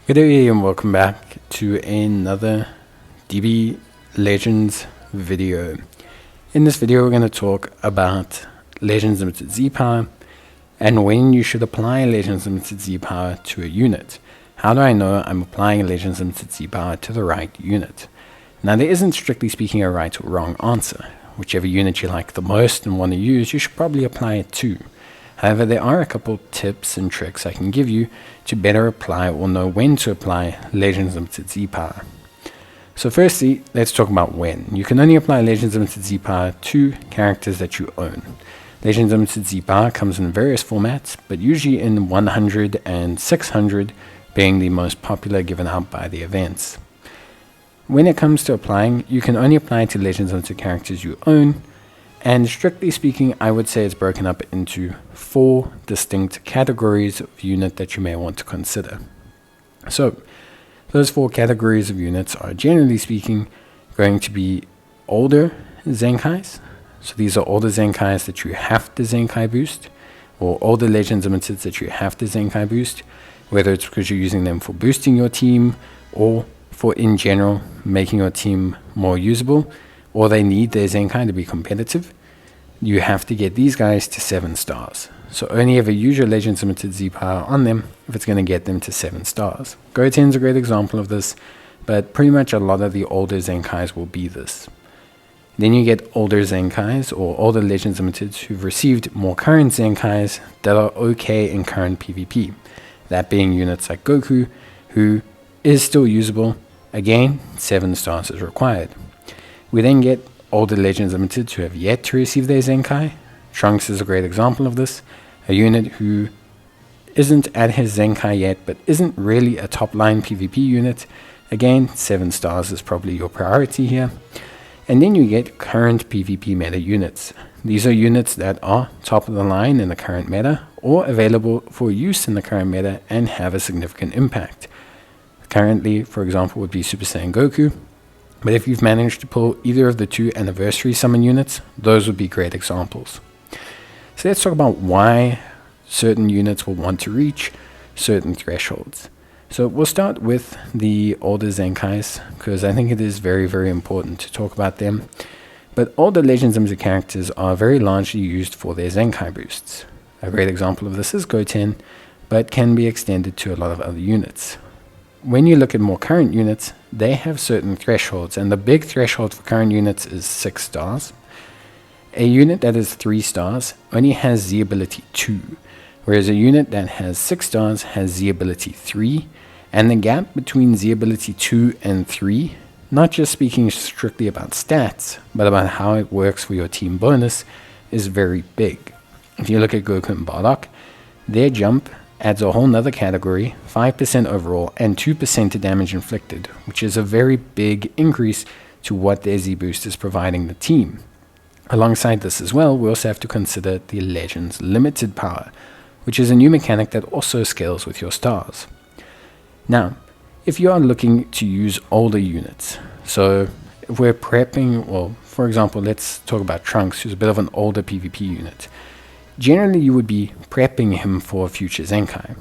Good day and welcome back to another DB Legends video. In this video we're going to talk about Legends Limited Z Power and when you should apply Legends Limited Z Power to a unit. How do I know I'm applying Legends Limited Z Power to the right unit? Now there isn't strictly speaking a right or wrong answer. Whichever unit you like the most and want to use, you should probably apply it to. However, there are a couple tips and tricks I can give you to better apply or know when to apply Legends Limited Z Power. So firstly, let's talk about when. You can only apply Legends Limited Z Power to characters that you own. Legends Limited Z Power comes in various formats, but usually in 100 and 600 being the most popular given out by the events. When it comes to applying, you can only apply to Legends Limited characters you own, and strictly speaking, I would say it's broken up into 4 distinct categories of unit that you may want to consider. So, those 4 categories of units are generally speaking going to be older Zenkais. So these are older Zenkais that you have to Zenkai boost, or older Legends Limiteds that you have to Zenkai boost, whether it's because you're using them for boosting your team or for in general making your team more usable, or they need their Zenkai to be competitive. You have to get these guys to 7 stars. So only ever use your Legends Limited Z Power on them if it's going to get them to 7 stars. Goten's a great example of this, but pretty much a lot of the older Zenkais will be this. Then you get older Zenkais or older Legends Limiteds who've received more current Zenkais that are okay in current PvP. That being units like Goku, who is still usable. Again, 7 stars is required. We then get older Legends Limited who have yet to receive their Zenkai. Trunks is a great example of this. A unit who isn't at his Zenkai yet, but isn't really a top-line PvP unit. Again, 7 stars is probably your priority here. And then you get current PvP meta units. These are units that are top of the line in the current meta, or available for use in the current meta and have a significant impact. Currently, for example, would be Super Saiyan Goku. But if you've managed to pull either of the 2 anniversary summon units, those would be great examples. So let's talk about why certain units will want to reach certain thresholds. So we'll start with the older Zenkais, because I think it is very, very important to talk about them. But older Legends Limited characters are very largely used for their Zenkai boosts. A great example of this is Goten, but can be extended to a lot of other units. When you look at more current units, they have certain thresholds, and the big threshold for current units is 6 stars. A unit that is 3 stars only has Z ability 2, whereas a unit that has 6 stars has Z ability 3, and the gap between Z ability 2 and 3, not just speaking strictly about stats, but about how it works for your team bonus, is very big. If you look at Goku and Bardock, their jump adds a whole nother category, 5% overall and 2% to damage inflicted, which is a very big increase to what their Z boost is providing the team. Alongside this as well, we also have to consider the Legends Limited Power, which is a new mechanic that also scales with your stars. Now, if you are looking to use older units, so if we're prepping, well, for example, let's talk about Trunks, who's a bit of an older PvP unit. Generally, you would be prepping him for future Zenkai.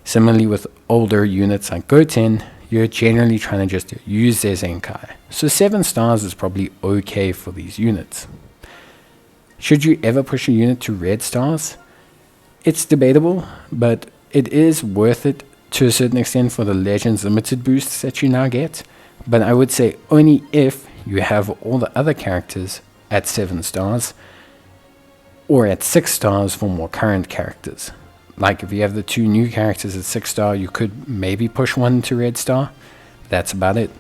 Similarly, with older units like Goten, you're generally trying to just use their Zenkai. So 7 stars is probably okay for these units. Should you ever push a unit to red stars? It's debatable, but it is worth it to a certain extent for the Legends Limited boosts that you now get. But I would say only if you have all the other characters at 7 stars, or at 6 stars for more current characters. Like if you have the 2 new characters at 6 star, you could maybe push one to red star. That's about it.